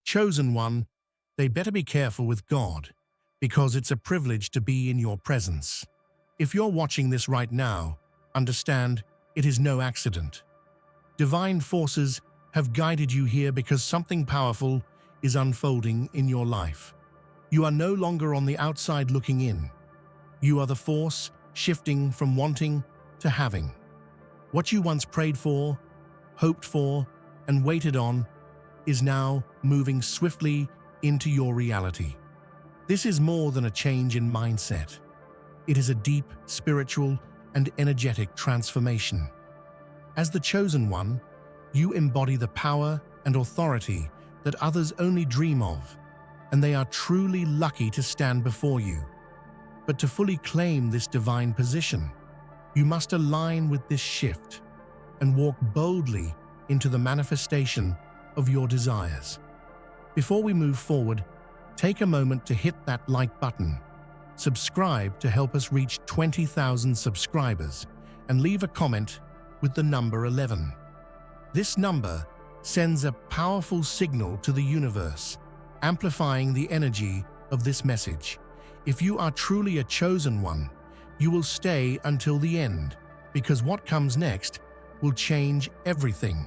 Chosen one, they better be careful with God, because it's a privilege to be in your presence. If you're watching this right now, understand it is no accident. Divine forces have guided you here because something powerful is unfolding in your life. You are no longer on the outside looking in. You are the force shifting from wanting to having. What you once prayed for, hoped for, and waited on is now moving swiftly into your reality. This is more than a change in mindset. It is a deep, spiritual, and energetic transformation. As the chosen one, you embody the power and authority that others only dream of, and they are truly lucky to stand before you. But to fully claim this divine position, you must align with this shift and walk boldly into the manifestation of your desires. Before we move forward, take a moment to hit that like button, subscribe to help us reach 20,000 subscribers, and leave a comment with the number 11. This number sends a powerful signal to the universe, amplifying the energy of this message. If you are truly a chosen one, you will stay until the end, because what comes next will change everything.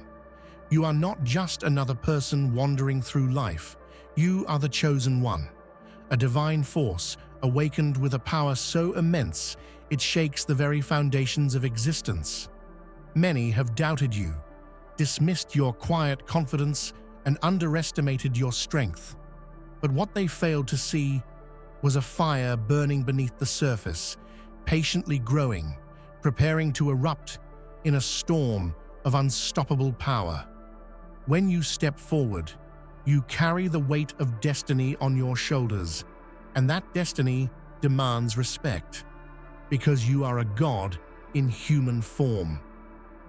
You are not just another person wandering through life. You are the chosen one, a divine force awakened with a power so immense it shakes the very foundations of existence. Many have doubted you, dismissed your quiet confidence, and underestimated your strength. But what they failed to see was a fire burning beneath the surface, patiently growing, preparing to erupt in a storm of unstoppable power. When you step forward, you carry the weight of destiny on your shoulders, and that destiny demands respect, because you are a god in human form.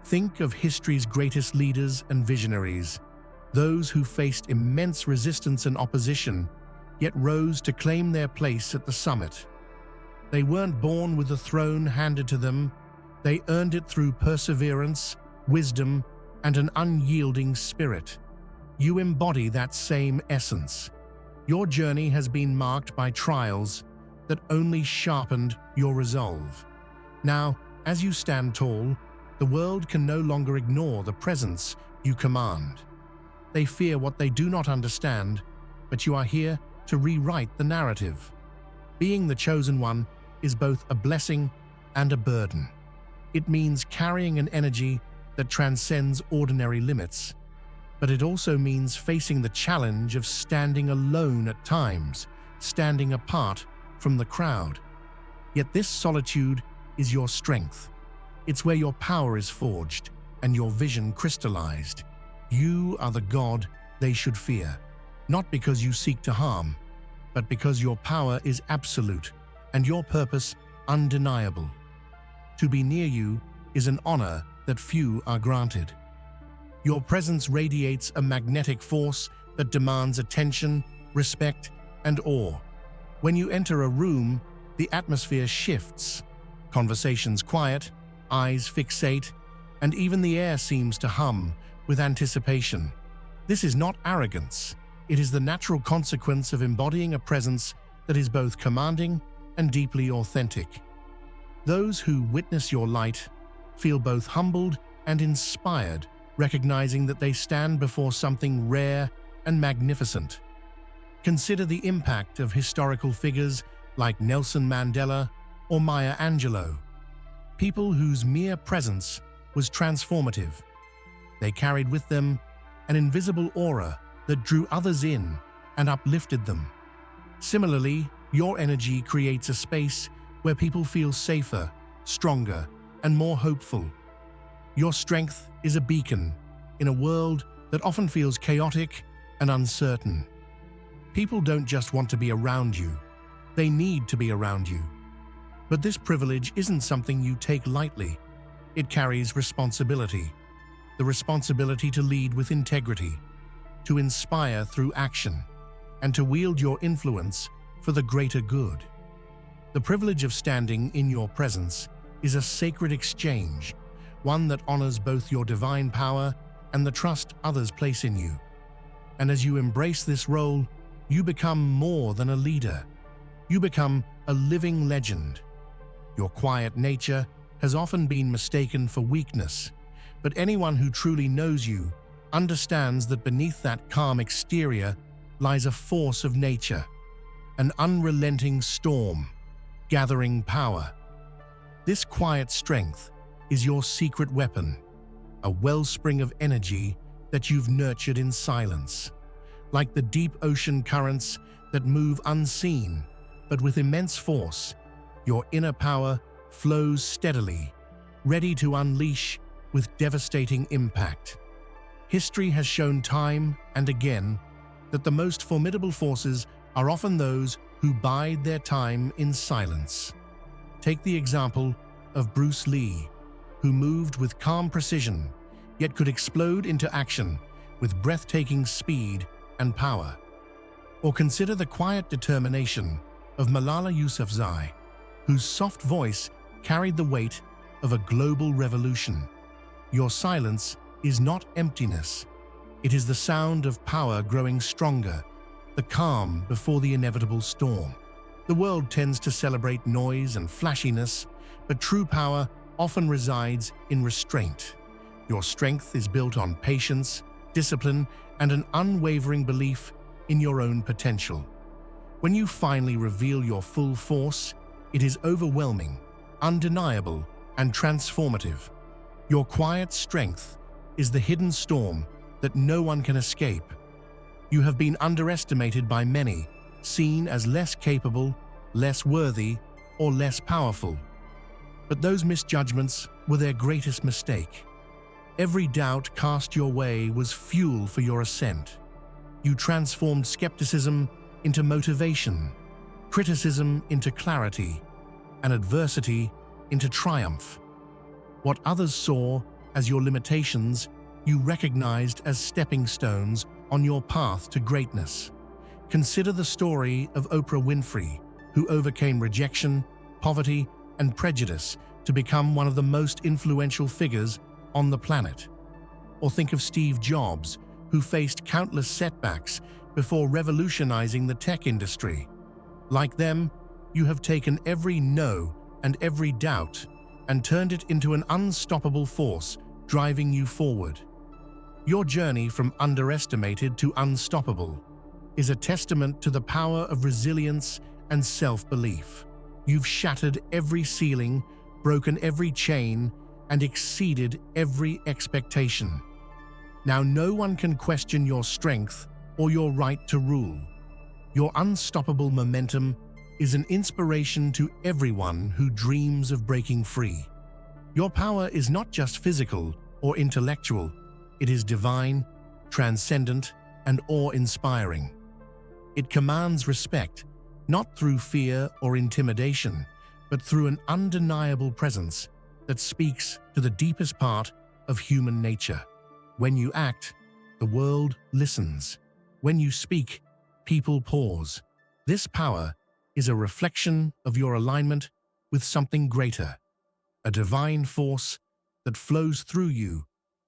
Think of history's greatest leaders and visionaries, those who faced immense resistance and opposition, yet rose to claim their place at the summit. They weren't born with the throne handed to them. They earned it through perseverance, wisdom, and an unyielding spirit. You embody that same essence. Your journey has been marked by trials that only sharpened your resolve. Now, as you stand tall, the world can no longer ignore the presence you command. They fear what they do not understand, but you are here to rewrite the narrative. Being the chosen one is both a blessing and a burden. It means carrying an energy that transcends ordinary limits, but it also means facing the challenge of standing alone at times, standing apart from the crowd. Yet this solitude is your strength. It's where your power is forged and your vision crystallized. You are the god they should fear, not because you seek to harm, but because your power is absolute and your purpose undeniable. To be near you is an honor that few are granted. Your presence radiates a magnetic force that demands attention, respect, and awe. When you enter a room, the atmosphere shifts. Conversations quiet, eyes fixate, and even the air seems to hum with anticipation. This is not arrogance. It is the natural consequence of embodying a presence that is both commanding and deeply authentic. Those who witness your light feel both humbled and inspired, recognizing that they stand before something rare and magnificent. Consider the impact of historical figures like Nelson Mandela or Maya Angelou, people whose mere presence was transformative. They carried with them an invisible aura that drew others in and uplifted them. Similarly, your energy creates a space where people feel safer, stronger, and more hopeful. Your strength is a beacon in a world that often feels chaotic and uncertain. People don't just want to be around you, they need to be around you. But this privilege isn't something you take lightly. It carries responsibility. The responsibility to lead with integrity, to inspire through action, and to wield your influence for the greater good. The privilege of standing in your presence is a sacred exchange, one that honors both your divine power and the trust others place in you. And as you embrace this role, you become more than a leader. You become a living legend. Your quiet nature has often been mistaken for weakness, but anyone who truly knows you understands that beneath that calm exterior lies a force of nature, an unrelenting storm, gathering power. This quiet strength is your secret weapon, a wellspring of energy that you've nurtured in silence. Like the deep ocean currents that move unseen, but with immense force, your inner power flows steadily, ready to unleash with devastating impact. History has shown time and again that the most formidable forces are often those who bide their time in silence. Take the example of Bruce Lee, who moved with calm precision, yet could explode into action with breathtaking speed and power. Or consider the quiet determination of Malala Yousafzai, whose soft voice carried the weight of a global revolution. Your silence is not emptiness. It is the sound of power growing stronger, the calm before the inevitable storm. The world tends to celebrate noise and flashiness, but true power often resides in restraint. Your strength is built on patience, discipline, and an unwavering belief in your own potential. When you finally reveal your full force, it is overwhelming, undeniable, and transformative. Your quiet strength is the hidden storm that no one can escape. You have been underestimated by many, seen as less capable, less worthy, or less powerful. But those misjudgments were their greatest mistake. Every doubt cast your way was fuel for your ascent. You transformed skepticism into motivation, criticism into clarity, and adversity into triumph. What others saw as your limitations, you recognized as stepping stones on your path to greatness. Consider the story of Oprah Winfrey, who overcame rejection, poverty, and prejudice to become one of the most influential figures on the planet. Or think of Steve Jobs, who faced countless setbacks before revolutionizing the tech industry. Like them, you have taken every no and every doubt and turned it into an unstoppable force driving you forward. Your journey from underestimated to unstoppable is a testament to the power of resilience and self-belief. You've shattered every ceiling, broken every chain, and exceeded every expectation. Now no one can question your strength or your right to rule. Your unstoppable momentum is an inspiration to everyone who dreams of breaking free. Your power is not just physical or intellectual, it is divine, transcendent, and awe-inspiring. It commands respect, not through fear or intimidation, but through an undeniable presence that speaks to the deepest part of human nature. When you act, the world listens. When you speak, people pause. This power is a reflection of your alignment with something greater, a divine force that flows through you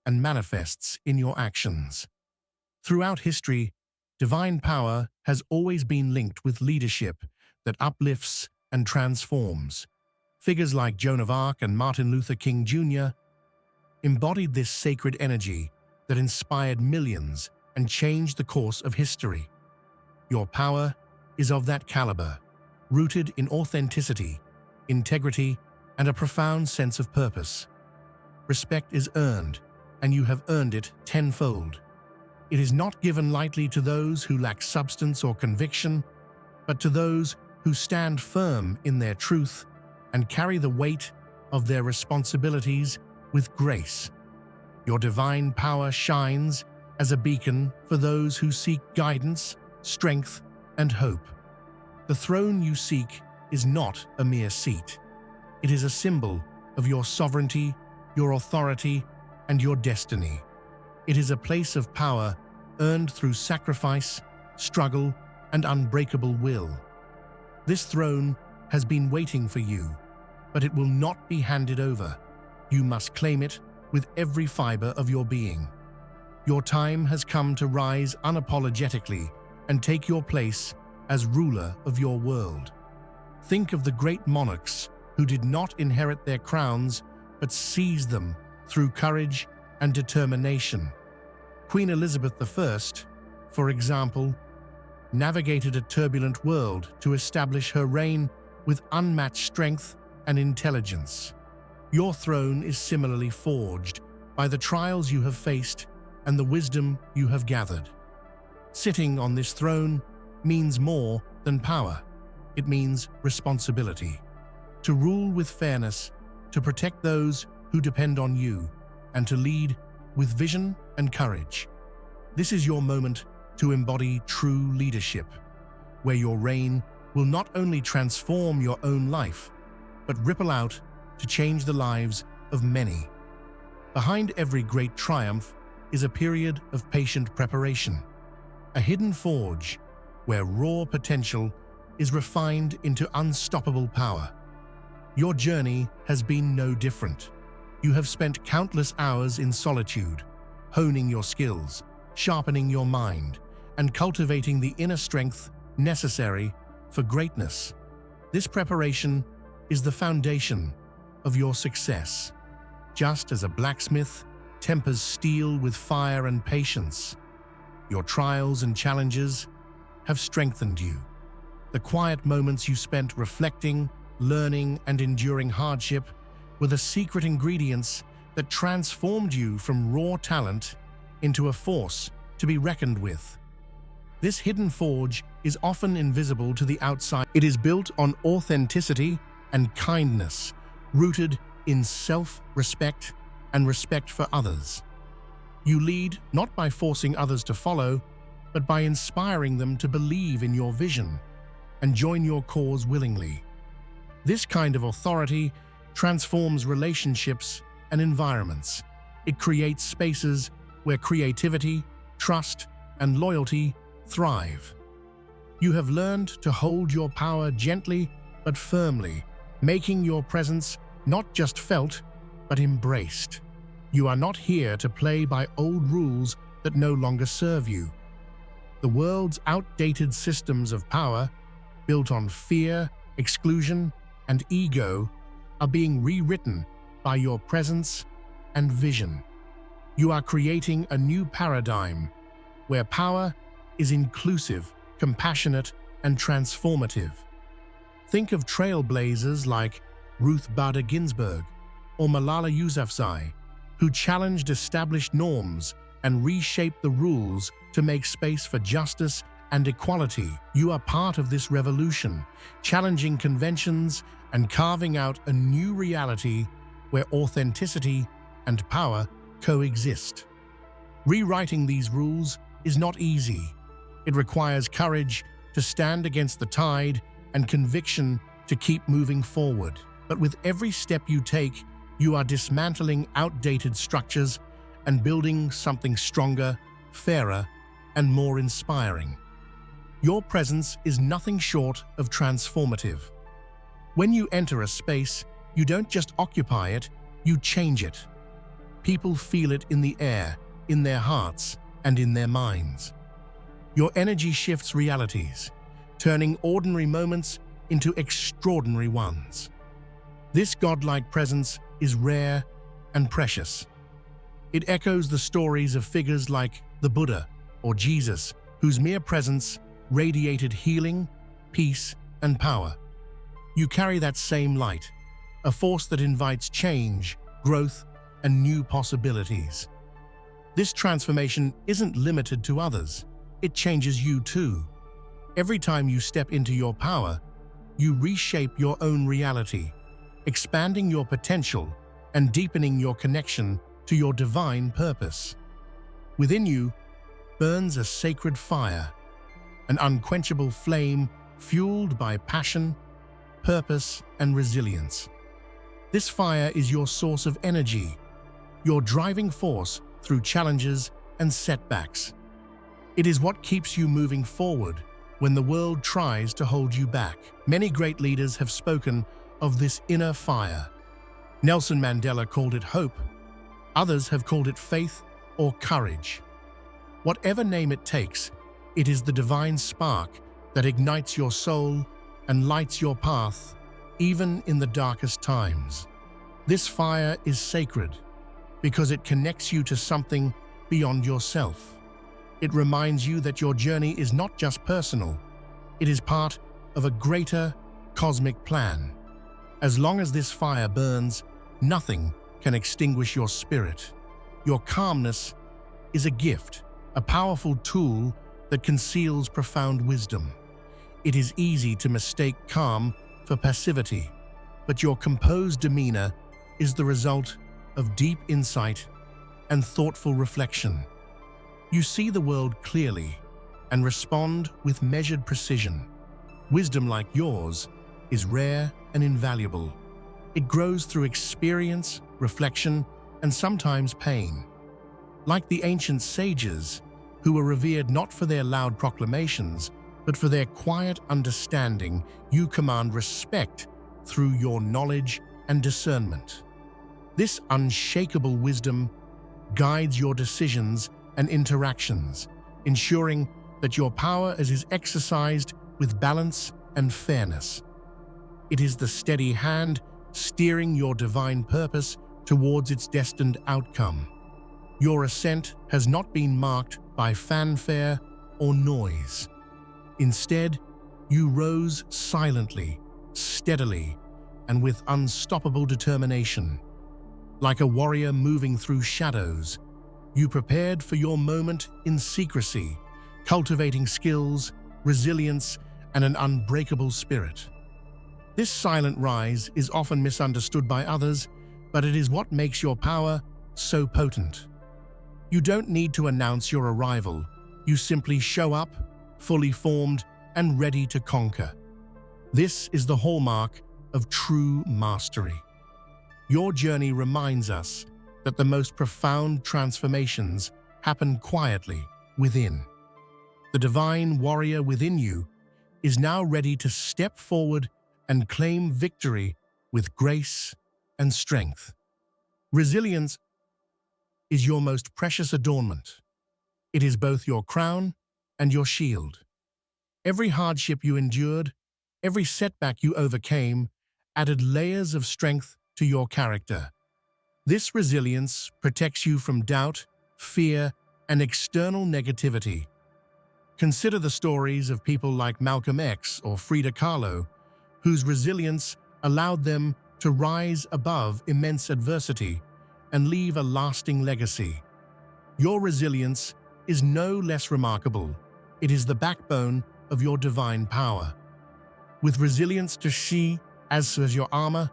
and manifests in your actions. Throughout history, divine power has always been linked with leadership that uplifts and transforms. Figures like Joan of Arc and Martin Luther King Jr. embodied this sacred energy that inspired millions and changed the course of history. Your power is of that caliber, rooted in authenticity, integrity, and a profound sense of purpose. Respect is earned, and you have earned it tenfold. It is not given lightly to those who lack substance or conviction, but to those who stand firm in their truth and carry the weight of their responsibilities with grace. Your divine power shines as a beacon for those who seek guidance, strength, and hope. The throne you seek is not a mere seat. It is a symbol of your sovereignty, your authority, and your destiny. It is a place of power earned through sacrifice, struggle, and unbreakable will. This throne has been waiting for you, but it will not be handed over. You must claim it with every fiber of your being. Your time has come to rise unapologetically and take your place as ruler of your world. Think of the great monarchs who did not inherit their crowns but seized them through courage and determination. Queen Elizabeth I, for example, navigated a turbulent world to establish her reign with unmatched strength and intelligence. Your throne is similarly forged by the trials you have faced and the wisdom you have gathered. Sitting on this throne means more than power. It means responsibility. To rule with fairness, to protect those who depend on you, and to lead with vision and courage. This is your moment to embody true leadership, where your reign will not only transform your own life, but ripple out to change the lives of many. Behind every great triumph is a period of patient preparation, a hidden forge where raw potential is refined into unstoppable power. Your journey has been no different. You have spent countless hours in solitude, honing your skills, sharpening your mind, and cultivating the inner strength necessary for greatness. This preparation is the foundation of your success. Just as a blacksmith tempers steel with fire and patience, your trials and challenges have strengthened you. The quiet moments you spent reflecting, learning, and enduring hardship were the secret ingredients that transformed you from raw talent into a force to be reckoned with. This hidden forge is often invisible to the outside. It is built on authenticity and kindness, rooted in self-respect and respect for others. You lead not by forcing others to follow, but by inspiring them to believe in your vision and join your cause willingly. This kind of authority transforms relationships and environments. It creates spaces where creativity, trust, and loyalty thrive. You have learned to hold your power gently but firmly, making your presence not just felt, but embraced. You are not here to play by old rules that no longer serve you. The world's outdated systems of power, built on fear, exclusion, and ego, are being rewritten by your presence and vision. You are creating a new paradigm where power is inclusive, compassionate, and transformative. Think of trailblazers like Ruth Bader Ginsburg or Malala Yousafzai, who challenged established norms and reshaped the rules to make space for justice and equality. You are part of this revolution, challenging conventions and carving out a new reality where authenticity and power coexist. Rewriting these rules is not easy. It requires courage to stand against the tide and conviction to keep moving forward. But with every step you take, you are dismantling outdated structures and building something stronger, fairer, and more inspiring. Your presence is nothing short of transformative. When you enter a space, you don't just occupy it, you change it. People feel it in the air, in their hearts, and in their minds. Your energy shifts realities, turning ordinary moments into extraordinary ones. This godlike presence is rare and precious. It echoes the stories of figures like the Buddha or Jesus, whose mere presence radiated healing, peace, and power. You carry that same light, a force that invites change, growth, and new possibilities. This transformation isn't limited to others. It changes you too. Every time you step into your power, you reshape your own reality, expanding your potential and deepening your connection to your divine purpose. Within you burns a sacred fire, an unquenchable flame fueled by passion, purpose, and resilience. This fire is your source of energy, your driving force through challenges and setbacks. It is what keeps you moving forward when the world tries to hold you back. Many great leaders have spoken of this inner fire. Nelson Mandela called it hope. Others have called it faith or courage. Whatever name it takes, it is the divine spark that ignites your soul and lights your path, even in the darkest times. This fire is sacred because it connects you to something beyond yourself. It reminds you that your journey is not just personal, it is part of a greater cosmic plan. As long as this fire burns, nothing can extinguish your spirit. Your calmness is a gift, a powerful tool that conceals profound wisdom. It is easy to mistake calm for passivity, but your composed demeanor is the result of deep insight and thoughtful reflection. You see the world clearly and respond with measured precision. Wisdom like yours is rare and invaluable. It grows through experience, reflection, and sometimes pain. Like the ancient sages, who were revered not for their loud proclamations, but for their quiet understanding, you command respect through your knowledge and discernment. This unshakable wisdom guides your decisions and interactions, ensuring that your power is exercised with balance and fairness. It is the steady hand steering your divine purpose towards its destined outcome. Your ascent has not been marked by fanfare or noise. Instead, you rose silently, steadily, and with unstoppable determination. Like a warrior moving through shadows, you prepared for your moment in secrecy, cultivating skills, resilience, and an unbreakable spirit. This silent rise is often misunderstood by others, but it is what makes your power so potent. You don't need to announce your arrival. You simply show up, fully formed and ready to conquer. This is the hallmark of true mastery. Your journey reminds us that the most profound transformations happen quietly within. The divine warrior within you is now ready to step forward and claim victory with grace and strength. Resilience is your most precious adornment. It is both your crown and your shield. Every hardship you endured, every setback you overcame, added layers of strength to your character. This resilience protects you from doubt, fear, and external negativity. Consider the stories of people like Malcolm X or Frida Kahlo, whose resilience allowed them to rise above immense adversity and leave a lasting legacy. Your resilience is no less remarkable. It is the backbone of your divine power. With resilience to see as your armor,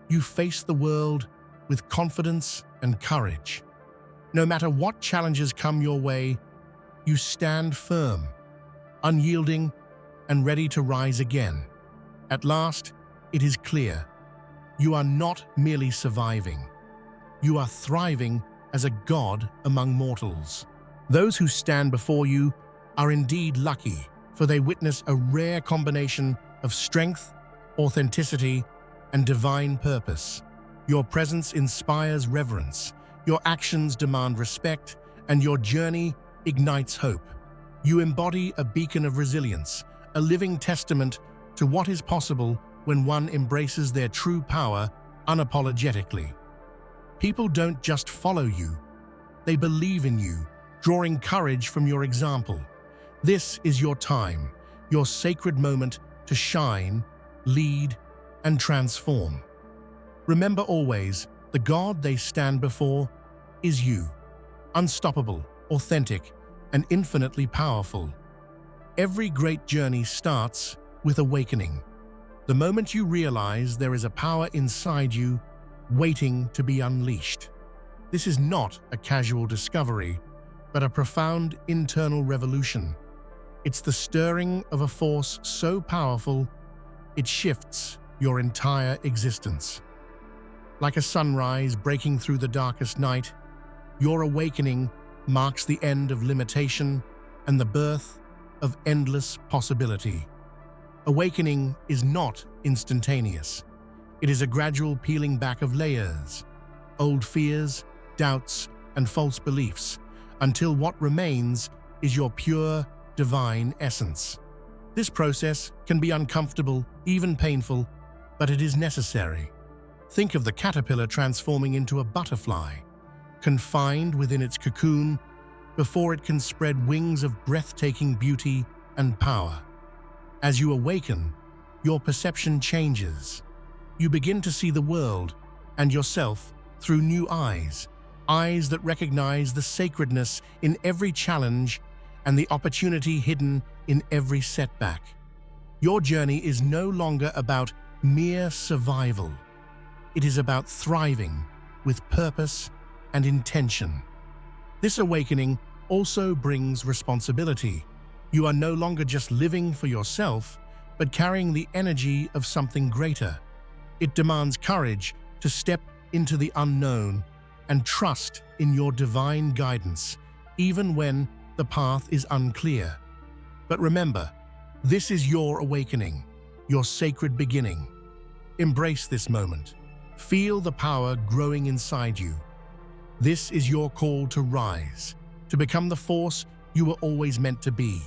you face the world with confidence and courage. No matter what challenges come your way, you stand firm, unyielding, and ready to rise again. At last, it is clear. You are not merely surviving. You are thriving as a god among mortals. Those who stand before you are indeed lucky, for they witness a rare combination of strength, authenticity, and divine purpose. Your presence inspires reverence, your actions demand respect, and your journey ignites hope. You embody a beacon of resilience, a living testament to what is possible when one embraces their true power unapologetically. People don't just follow you, they believe in you, drawing courage from your example. This is your time, your sacred moment to shine, lead, and transform. Remember always, the God they stand before is you, unstoppable, authentic, and infinitely powerful. Every great journey starts with awakening. The moment you realize there is a power inside you waiting to be unleashed. This is not a casual discovery, but a profound internal revolution. It's the stirring of a force so powerful, it shifts your entire existence. Like a sunrise breaking through the darkest night, your awakening marks the end of limitation and the birth of endless possibility. Awakening is not instantaneous. It is a gradual peeling back of layers, old fears, doubts, and false beliefs, until what remains is your pure, divine essence. This process can be uncomfortable, even painful, but it is necessary. Think of the caterpillar transforming into a butterfly, confined within its cocoon before it can spread wings of breathtaking beauty and power. As you awaken, your perception changes. You begin to see the world and yourself through new eyes, eyes that recognize the sacredness in every challenge and the opportunity hidden in every setback. Your journey is no longer about mere survival. It is about thriving with purpose and intention. This awakening also brings responsibility. You are no longer just living for yourself, but carrying the energy of something greater. It demands courage to step into the unknown and trust in your divine guidance, even when the path is unclear. But remember, this is your awakening, your sacred beginning. Embrace this moment. Feel the power growing inside you. This is your call to rise, to become the force you were always meant to be.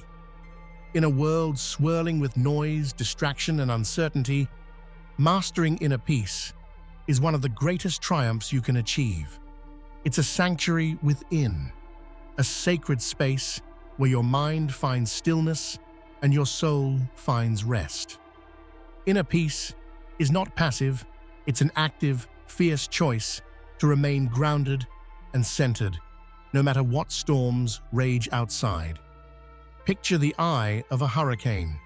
In a world swirling with noise, distraction, and uncertainty, mastering inner peace is one of the greatest triumphs you can achieve. It's a sanctuary within, a sacred space where your mind finds stillness and your soul finds rest. Inner peace is not passive, it's an active, fierce choice to remain grounded and centered, no matter what storms rage outside. Picture the eye of a hurricane,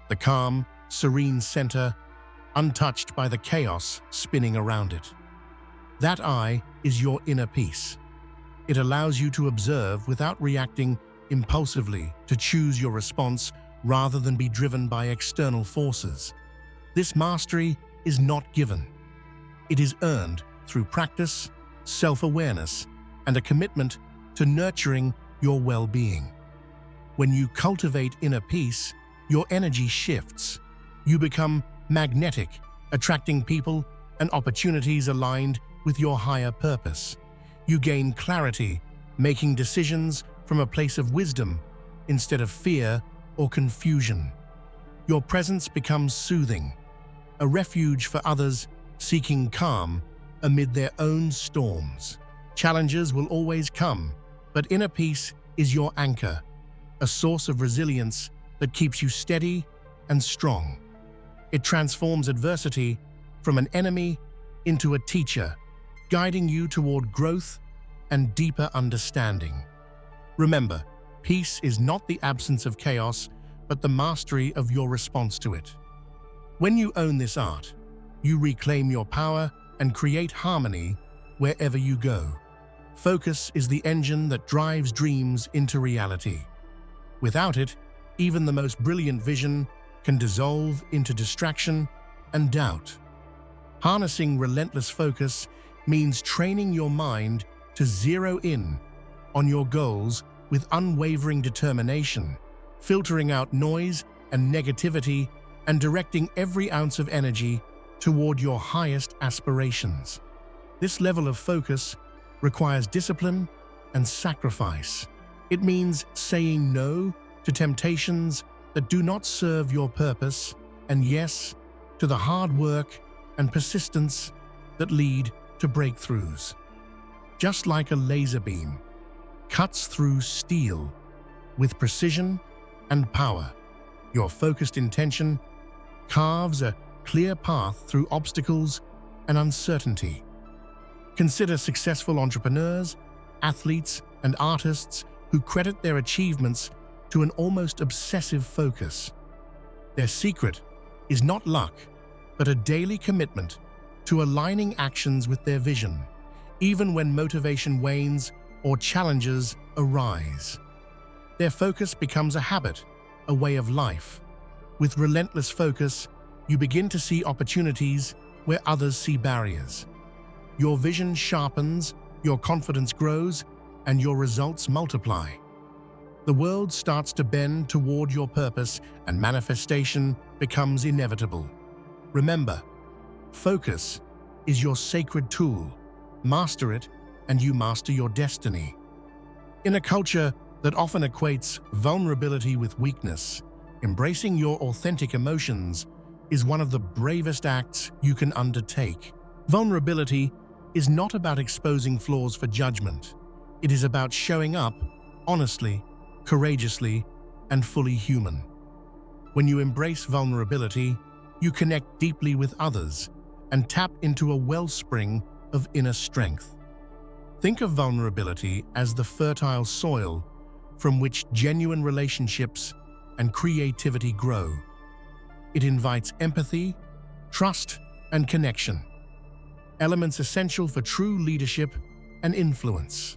the calm, serene center, untouched by the chaos spinning around it. That eye is your inner peace. It allows you to observe without reacting impulsively, to choose your response rather than be driven by external forces. This mastery is not given. It is earned through practice, self-awareness, and a commitment to nurturing your well-being. When you cultivate inner peace, your energy shifts. You become magnetic, attracting people and opportunities aligned with your higher purpose. You gain clarity, making decisions from a place of wisdom instead of fear or confusion. Your presence becomes soothing, a refuge for others seeking calm amid their own storms. Challenges will always come, but inner peace is your anchor, a source of resilience that keeps you steady and strong. It transforms adversity from an enemy into a teacher, guiding you toward growth and deeper understanding. Remember, peace is not the absence of chaos, but the mastery of your response to it. When you own this art, you reclaim your power and create harmony wherever you go. Focus is the engine that drives dreams into reality. Without it, even the most brilliant vision can dissolve into distraction and doubt. Harnessing relentless focus means training your mind to zero in on your goals with unwavering determination, filtering out noise and negativity and directing every ounce of energy toward your highest aspirations. This level of focus requires discipline and sacrifice. It means saying no to temptations that do not serve your purpose, and yes to the hard work and persistence that lead to breakthroughs. Just like a laser beam cuts through steel with precision and power, your focused intention carves a clear path through obstacles and uncertainty. Consider successful entrepreneurs, athletes, and artists who credit their achievements to an almost obsessive focus. Their secret is not luck, but a daily commitment to aligning actions with their vision, even when motivation wanes or challenges arise. Their focus becomes a habit, a way of life. With relentless focus, you begin to see opportunities where others see barriers. Your vision sharpens, your confidence grows, and your results multiply. The world starts to bend toward your purpose, and manifestation becomes inevitable. Remember, focus is your sacred tool. Master it, and you master your destiny. In a culture that often equates vulnerability with weakness, embracing your authentic emotions is one of the bravest acts you can undertake. Vulnerability is not about exposing flaws for judgment. It is about showing up honestly, courageously, and fully human. When you embrace vulnerability, you connect deeply with others and tap into a wellspring of inner strength. Think of vulnerability as the fertile soil from which genuine relationships and creativity grow. It invites empathy, trust, and connection, elements essential for true leadership and influence.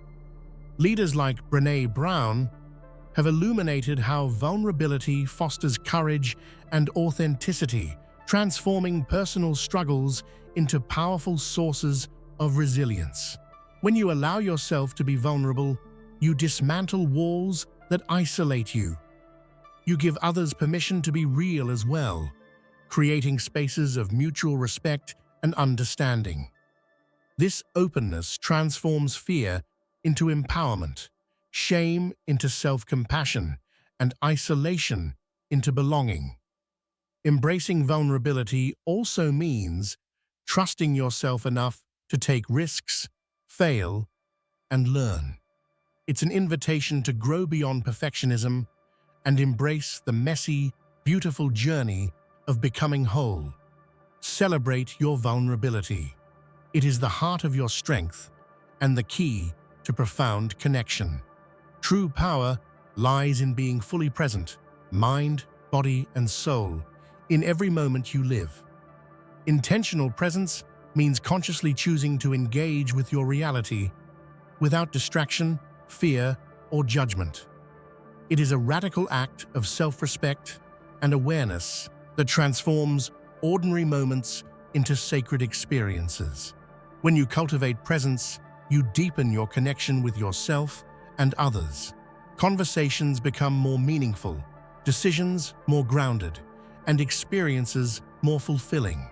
Leaders like Brené Brown have illuminated how vulnerability fosters courage and authenticity, transforming personal struggles into powerful sources of resilience. When you allow yourself to be vulnerable, you dismantle walls that isolate you. You give others permission to be real as well, creating spaces of mutual respect and understanding. This openness transforms fear into empowerment, shame into self-compassion, and isolation into belonging. Embracing vulnerability also means trusting yourself enough to take risks, fail, and learn. It's an invitation to grow beyond perfectionism and embrace the messy, beautiful journey of becoming whole. Celebrate your vulnerability. It is the heart of your strength and the key to profound connection. True power lies in being fully present, mind, body, and soul, in every moment you live. Intentional presence means consciously choosing to engage with your reality without distraction, fear, or judgment. It is a radical act of self-respect and awareness that transforms ordinary moments into sacred experiences. When you cultivate presence, you deepen your connection with yourself and others. Conversations become more meaningful, decisions more grounded, and experiences more fulfilling.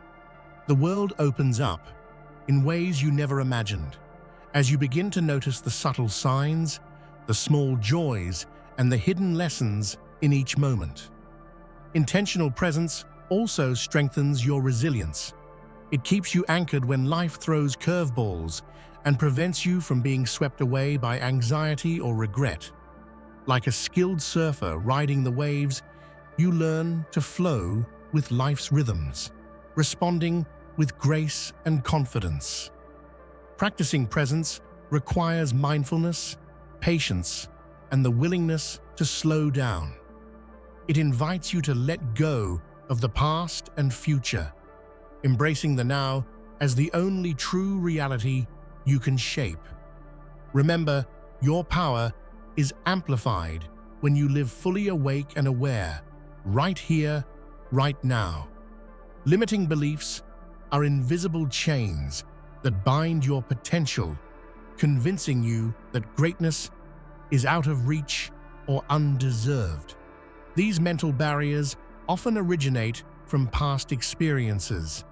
The world opens up in ways you never imagined, as you begin to notice the subtle signs, the small joys, and the hidden lessons in each moment. Intentional presence also strengthens your resilience. It keeps you anchored when life throws curveballs and prevents you from being swept away by anxiety or regret. Like a skilled surfer riding the waves, you learn to flow with life's rhythms, responding with grace and confidence. Practicing presence requires mindfulness, patience, and the willingness to slow down. It invites you to let go of the past and future, embracing the now as the only true reality you can shape. Remember, your power is amplified when you live fully awake and aware, right here, right now. Limiting beliefs are invisible chains that bind your potential, convincing you that greatness is out of reach or undeserved. These mental barriers often originate from past experiences,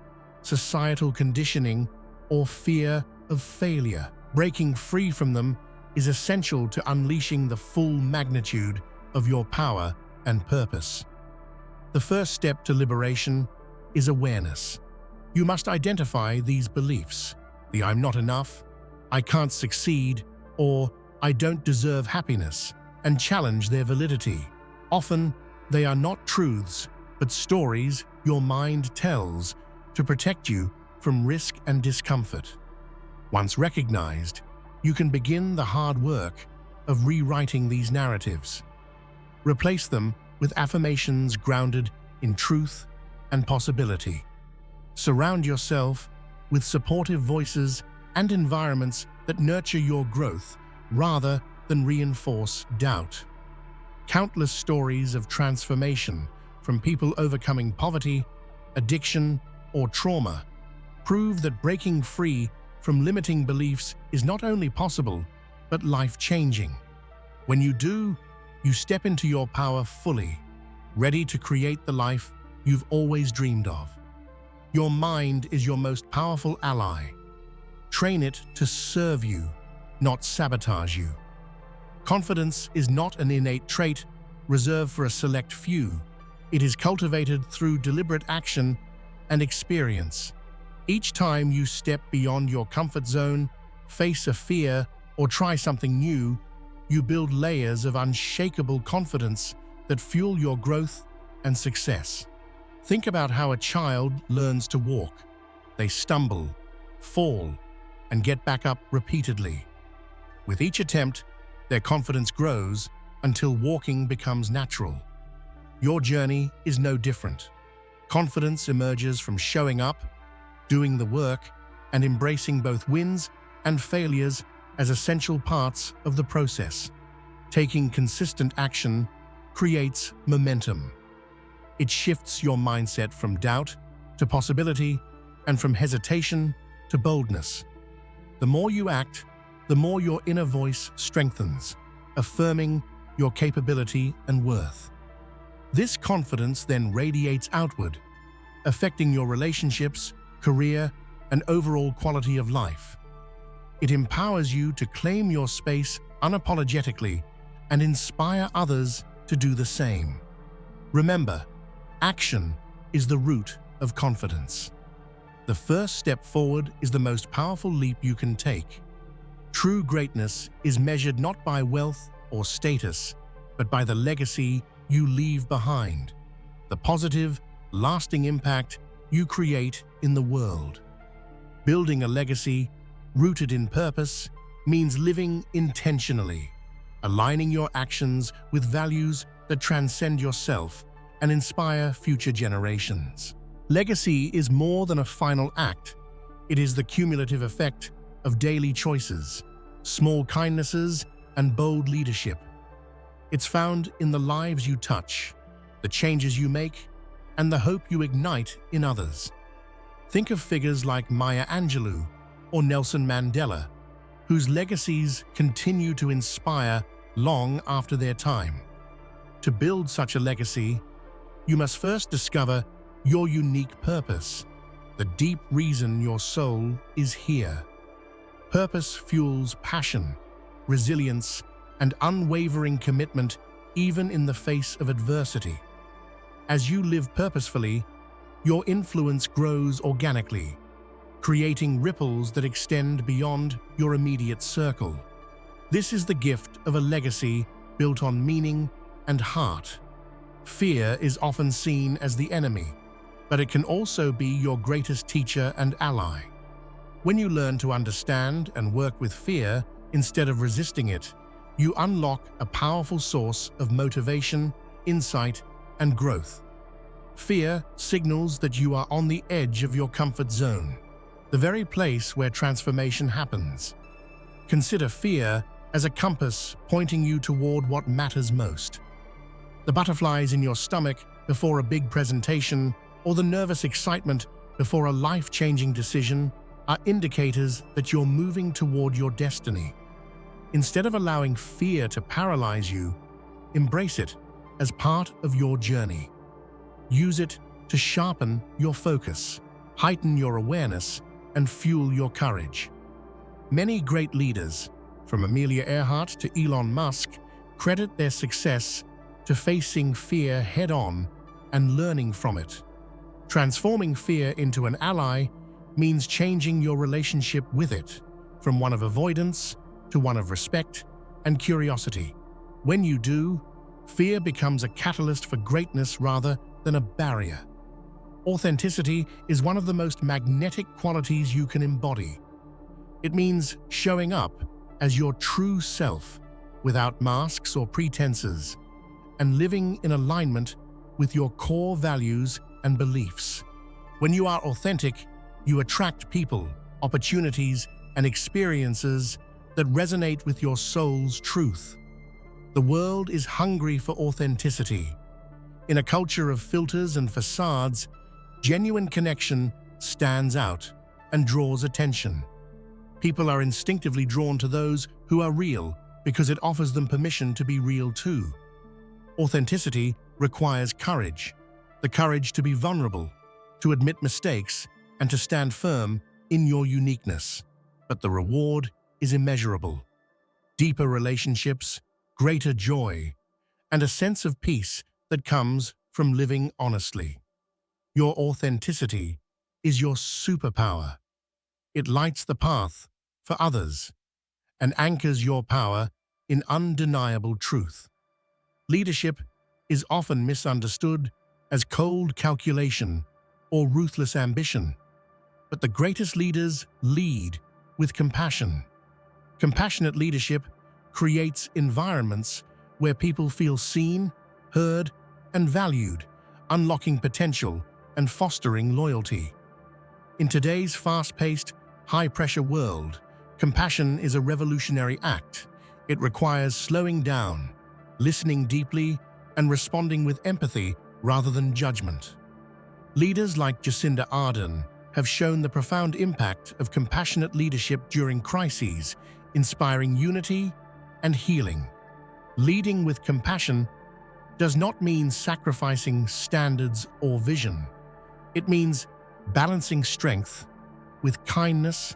societal conditioning, or fear of failure. Breaking free from them is essential to unleashing the full magnitude of your power and purpose. The first step to liberation is awareness. You must identify these beliefs: the "I'm not enough," "I can't succeed," or "I don't deserve happiness," and challenge their validity. Often, they are not truths, but stories your mind tells to protect you from risk and discomfort. Once recognized, you can begin the hard work of rewriting these narratives. Replace them with affirmations grounded in truth and possibility. Surround yourself with supportive voices and environments that nurture your growth rather than reinforce doubt. Countless stories of transformation from people overcoming poverty, addiction, or trauma prove that breaking free from limiting beliefs is not only possible, but life-changing. When you do, you step into your power fully, ready to create the life you've always dreamed of. Your mind is your most powerful ally. Train it to serve you, not sabotage you. Confidence is not an innate trait reserved for a select few. It is cultivated through deliberate action and experience. Each time you step beyond your comfort zone, face a fear, or try something new, you build layers of unshakable confidence that fuel your growth and success. Think about how a child learns to walk. They stumble, fall, and get back up repeatedly. With each attempt, their confidence grows until walking becomes natural. Your journey is no different. Confidence emerges from showing up, doing the work, and embracing both wins and failures as essential parts of the process. Taking consistent action creates momentum. It shifts your mindset from doubt to possibility and from hesitation to boldness. The more you act, the more your inner voice strengthens, affirming your capability and worth. This confidence then radiates outward, affecting your relationships, career, and overall quality of life. It empowers you to claim your space unapologetically and inspire others to do the same. Remember, action is the root of confidence. The first step forward is the most powerful leap you can take. True greatness is measured not by wealth or status, but by the legacy you leave behind, the positive, lasting impact you create in the world. Building a legacy rooted in purpose means living intentionally, aligning your actions with values that transcend yourself and inspire future generations. Legacy is more than a final act. It is the cumulative effect of daily choices, small kindnesses, and bold leadership. It's found in the lives you touch, the changes you make, and the hope you ignite in others. Think of figures like Maya Angelou or Nelson Mandela, whose legacies continue to inspire long after their time. To build such a legacy, you must first discover your unique purpose, the deep reason your soul is here. Purpose fuels passion, resilience, and unwavering commitment even in the face of adversity. As you live purposefully, your influence grows organically, creating ripples that extend beyond your immediate circle. This is the gift of a legacy built on meaning and heart. Fear is often seen as the enemy, but it can also be your greatest teacher and ally. When you learn to understand and work with fear instead of resisting it, you unlock a powerful source of motivation, insight, and growth. Fear signals that you are on the edge of your comfort zone, the very place where transformation happens. Consider fear as a compass pointing you toward what matters most. The butterflies in your stomach before a big presentation or the nervous excitement before a life-changing decision are indicators that you're moving toward your destiny. Instead of allowing fear to paralyze you, embrace it as part of your journey. Use it to sharpen your focus, heighten your awareness, and fuel your courage. Many great leaders, from Amelia Earhart to Elon Musk, credit their success to facing fear head-on and learning from it. Transforming fear into an ally means changing your relationship with it, from one of avoidance to one of respect and curiosity. When you do, fear becomes a catalyst for greatness rather than a barrier. Authenticity is one of the most magnetic qualities you can embody. It means showing up as your true self, without masks or pretenses, and living in alignment with your core values and beliefs. When you are authentic, you attract people, opportunities, and experiences that resonate with your soul's truth. The world is hungry for authenticity. In a culture of filters and facades, genuine connection stands out and draws attention. People are instinctively drawn to those who are real because it offers them permission to be real too. Authenticity requires courage, the courage to be vulnerable, to admit mistakes, and to stand firm in your uniqueness. But the reward is immeasurable. Deeper relationships, greater joy, and a sense of peace that comes from living honestly. Your authenticity is your superpower. It lights the path for others and anchors your power in undeniable truth. Leadership is often misunderstood as cold calculation or ruthless ambition, but the greatest leaders lead with compassion. Compassionate leadership creates environments where people feel seen, heard, and valued, unlocking potential and fostering loyalty. In today's fast-paced, high-pressure world, compassion is a revolutionary act. It requires slowing down, listening deeply, and responding with empathy rather than judgment. Leaders like Jacinda Ardern have shown the profound impact of compassionate leadership during crises, inspiring unity and healing. Leading with compassion does not mean sacrificing standards or vision. It means balancing strength with kindness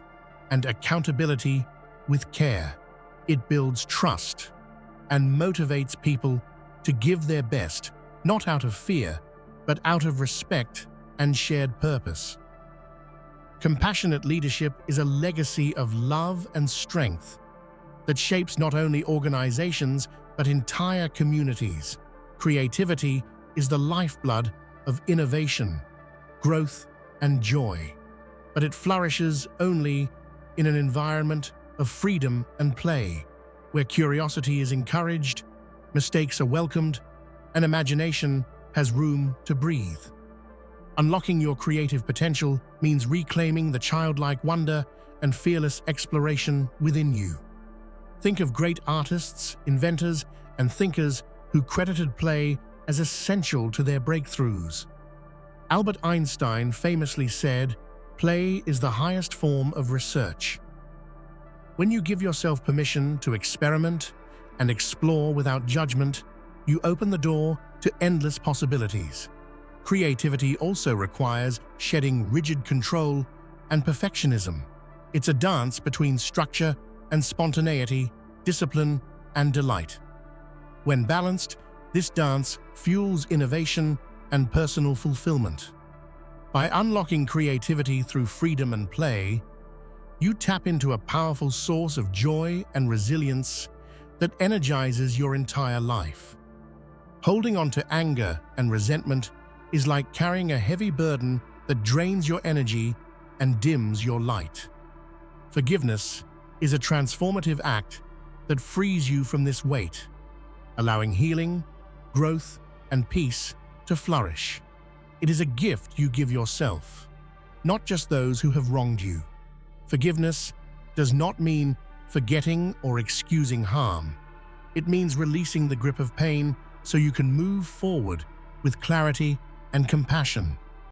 and accountability with care. It builds trust and motivates people to give their best, not out of fear, but out of respect and shared purpose. Compassionate leadership is a legacy of love and strength that shapes not only organizations but entire communities. Creativity is the lifeblood of innovation, growth, and joy, but it flourishes only in an environment of freedom and play, where curiosity is encouraged, mistakes are welcomed, and imagination has room to breathe. Unlocking your creative potential means reclaiming the childlike wonder and fearless exploration within you. Think of great artists, inventors, and thinkers who credited play as essential to their breakthroughs. Albert Einstein famously said, "Play is the highest form of research." When you give yourself permission to experiment and explore without judgment, you open the door to endless possibilities. Creativity also requires shedding rigid control and perfectionism. It's a dance between structure and spontaneity, discipline and delight. When balanced, this dance fuels innovation and personal fulfillment. By unlocking creativity through freedom and play, you tap into a powerful source of joy and resilience that energizes your entire life. Holding on to anger and resentment is like carrying a heavy burden that drains your energy and dims your light. Forgiveness is a transformative act that frees you from this weight, allowing healing, growth, and peace to flourish. It is a gift you give yourself, not just those who have wronged you. Forgiveness does not mean forgetting or excusing harm. It means releasing the grip of pain so you can move forward with clarity and compassion.